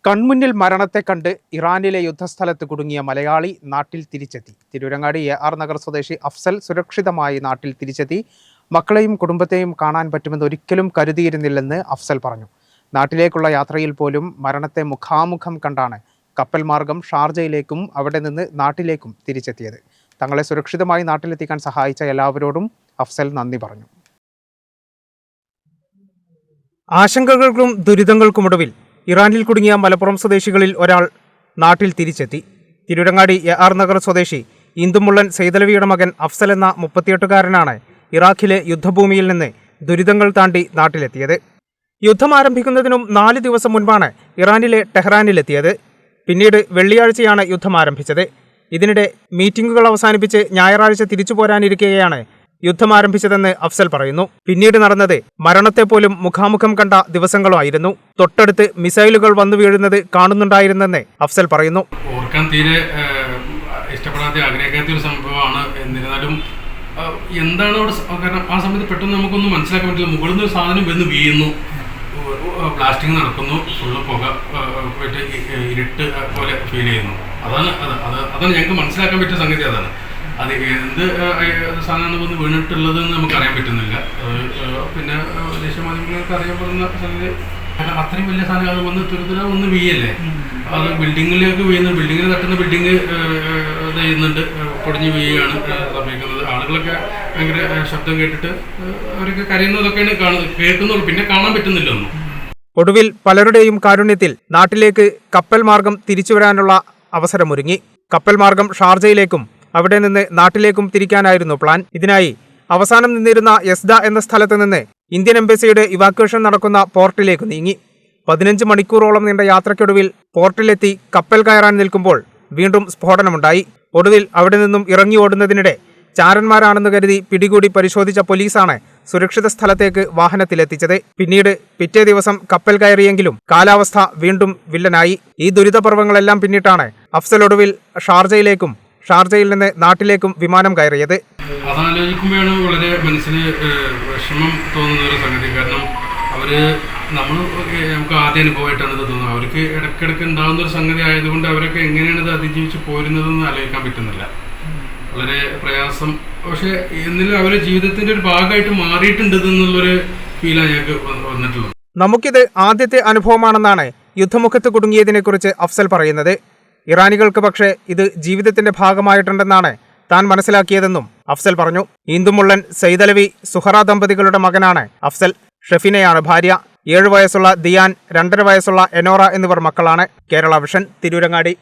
കൺമുന്നിൽ മരണത്തെ കണ്ട് ഇറാനിലെ യുദ്ധസ്ഥലത്ത് കുടുങ്ങിയ മലയാളി നാട്ടിൽ തിരിച്ചെത്തി. തിരൂരങ്ങാടി AR നഗർ സ്വദേശി അഫ്സൽ സുരക്ഷിതമായി നാട്ടിൽ തിരിച്ചെത്തി. മക്കളെയും കുടുംബത്തെയും കാണാൻ പറ്റുമെന്ന് ഒരിക്കലും കരുതിയിരുന്നില്ലെന്ന് അഫ്സൽ പറഞ്ഞു. നാട്ടിലേക്കുള്ള യാത്രയിൽ പോലും മരണത്തെ മുഖാമുഖം കണ്ടാണ് കപ്പൽ മാർഗം ഷാർജയിലേക്കും അവിടെ നിന്ന് നാട്ടിലേക്കും തിരിച്ചെത്തിയത്. തങ്ങളെ സുരക്ഷിതമായി നാട്ടിലെത്തിക്കാൻ സഹായിച്ച എല്ലാവരോടും അഫ്സൽ നന്ദി പറഞ്ഞു. ആശങ്കകൾക്കും ദുരിതങ്ങൾക്കുമൊടുവിൽ ഇറാനിൽ കുടുങ്ങിയ മലപ്പുറം സ്വദേശികളിൽ ഒരാൾ നാട്ടിൽ തിരിച്ചെത്തി. തിരൂരങ്ങാടി AR നഗർ സ്വദേശി ഇന്ദുമുള്ളൻ സെയ്തലവിയുടെ മകൻ അഫ്സൽ എന്ന 38-കാരനാണ് ഇറാഖിലെ യുദ്ധഭൂമിയിൽ നിന്ന് ദുരിതങ്ങൾ താണ്ടി നാട്ടിലെത്തിയത്. യുദ്ധം ആരംഭിക്കുന്നതിനും 4 ദിവസം മുൻപാണ് ഇറാനിലെ ടെഹ്റാനിലെത്തിയത്. പിന്നീട് വെള്ളിയാഴ്ചയാണ് യുദ്ധം ആരംഭിച്ചത്. ഇതിനിടെ മീറ്റിംഗുകൾ അവസാനിപ്പിച്ച് ഞായറാഴ്ച തിരിച്ചു പോരാനിരിക്കെയാണ് യുദ്ധം ആരംഭിച്ചതെന്ന് അഫ്സൽ പറയുന്നു. പിന്നീട് നടന്നത് മരണത്തെ പോലും മുഖാമുഖം കണ്ട ദിവസങ്ങളായിരുന്നു. തൊട്ടടുത്ത് മിസൈലുകൾ വന്നു വീഴുന്നത് കാണുന്നുണ്ടായിരുന്നെന്ന് അഫ്സൽ പറയുന്നു. ഓർക്കാൻ തീരെ ഇഷ്ടപ്പെടാതെ ആഗ്രഹിക്കാത്ത ഒരു സംഭവമാണ്. എന്നിരുന്നാലും എന്താണ് അവിടെ, കാരണം ആ സമയത്ത് പെട്ടെന്ന് നമുക്കൊന്നും മനസ്സിലാക്കാൻ പറ്റില്ല. മുകളിൽ നിന്ന് സാധനം വന്ന് വീഴുന്നു, ബ്ലാസ്റ്റിംഗ് നടക്കുന്നു, ഫുള്ള് പുക പോയിട്ട് ഇരുട്ട് പോലെ ഫീൽ ചെയ്യുന്നു. അതാണ് ഞങ്ങൾക്ക് മനസ്സിലാക്കാൻ പറ്റിയ സംഗതി. അതാണ് അത് എന്ത് സാധനമാണ് വന്ന് വീണിട്ടുള്ളതെന്ന് നമുക്കറിയാൻ പറ്റുന്നില്ല. പിന്നെ ദേശീയ മാധ്യമങ്ങൾക്ക് അറിയപ്പെടുന്ന സംഗതി അത്രയും വലിയ സാധനം അത് വന്ന് തുരുതുര ഒന്ന് വീയല്ലേ, അത് ബിൽഡിങ്ങിലേക്ക് വീഴുന്നു, ബിൽഡിങ്ങിൽ തട്ടുന്ന ബിൽഡിങ് ഇത് ചെയ്യുന്നുണ്ട്, പൊടിഞ്ഞ് വീഴുകയാണ് സംഭവിക്കുന്നത്. ആളുകളൊക്കെ ഭയങ്കര ശബ്ദം കേട്ടിട്ട് അവരൊക്കെ കരയുന്നതൊക്കെയാണ് കേൾക്കുന്നുള്ളൂ, പിന്നെ കാണാൻ പറ്റുന്നില്ല ഒന്നും. ഒടുവിൽ പലരുടെയും കാരുണ്യത്തിൽ നാട്ടിലേക്ക് കപ്പൽ മാർഗം തിരിച്ചുവരാനുള്ള അവസരമൊരുങ്ങി. കപ്പൽ മാർഗം ഷാർജയിലേക്കും അവിടെ നിന്ന് നാട്ടിലേക്കും തിരിക്കാനായിരുന്നു പ്ലാൻ. ഇതിനായി അവസാനം നിന്നിരുന്ന യസ്ദ എന്ന സ്ഥലത്ത് നിന്ന് ഇന്ത്യൻ എംബസിയുടെ ഇവാക്വേഷൻ നടക്കുന്ന പോർട്ടിലേക്ക് നീങ്ങി. 15 മണിക്കൂറോളം നീണ്ട യാത്രയ്ക്കൊടുവിൽ പോർട്ടിലെത്തി കപ്പൽ കയറാൻ നിൽക്കുമ്പോൾ വീണ്ടും സ്ഫോടനമുണ്ടായി. ഒടുവിൽ അവിടെ നിന്നും ഇറങ്ങി ഓടുന്നതിനിടെ ചാരന്മാരാണെന്ന് കരുതി പിടികൂടി പരിശോധിച്ച പോലീസാണ് സുരക്ഷിത സ്ഥലത്തേക്ക് വാഹനത്തിലെത്തിച്ചത്. പിന്നീട് പിറ്റേ ദിവസം കപ്പൽ കയറിയെങ്കിലും കാലാവസ്ഥ വീണ്ടും വില്ലനായി. ഈ ദുരിതപർവങ്ങളെല്ലാം പിന്നിട്ടാണ് അഫ്സൽ ഒടുവിൽ ഷാർജയിലേക്കും ഷാർജയിൽ നിന്ന് നാട്ടിലേക്കും വിമാനം കയറിയത്. അതാലോചിക്കുമ്പോഴാണ് വളരെ മനസ്സിന് വിഷമം തോന്നുന്ന ഒരു സംഗതി. കാരണം നമുക്ക് ആദ്യ അനുഭവമായിട്ടാണ് ഇത് തോന്നുന്നത്. അവർക്ക് ഇടയ്ക്കിടയ്ക്ക് ഉണ്ടാകുന്ന ഒരു സംഗതി ആയതുകൊണ്ട് അവരൊക്കെ എങ്ങനെയാണ് ഇത് അതിജീവിച്ച് പോരുന്നതെന്ന് ആലോചിക്കാൻ പറ്റുന്നില്ല. വളരെ പ്രയാസം. പക്ഷെ എന്നിലും അവരുടെ ജീവിതത്തിന്റെ ഒരു ഭാഗമായിട്ട് മാറിയിട്ടുണ്ട് എന്നുള്ളൊരു ഫീലാണ് ഞങ്ങൾക്ക് വന്നിട്ടുള്ളത്. നമുക്കിത് ആദ്യത്തെ അനുഭവമാണെന്നാണ് യുദ്ധമുഖത്ത് കുടുങ്ങിയതിനെക്കുറിച്ച് അഫ്സൽ പറയുന്നത്. ഇറാനികൾക്ക് പക്ഷേ ഇത് ജീവിതത്തിന്റെ ഭാഗമായിട്ടുണ്ടെന്നാണ് താൻ മനസ്സിലാക്കിയതെന്നും അഫ്സൽ പറഞ്ഞു. ഇന്ദുമുള്ളൻ സെയ്തലവി സുഹറ ദമ്പതികളുടെ മകനാണ് അഫ്സൽ. ഷെഫിനയാണ് ഭാര്യ. 7 വയസ്സുള്ള ദിയാൻ, 2.5 വയസ്സുള്ള എനോറ എന്നിവർ മക്കളാണ്. കേരള വിഷൻ, തിരൂരങ്ങാടി.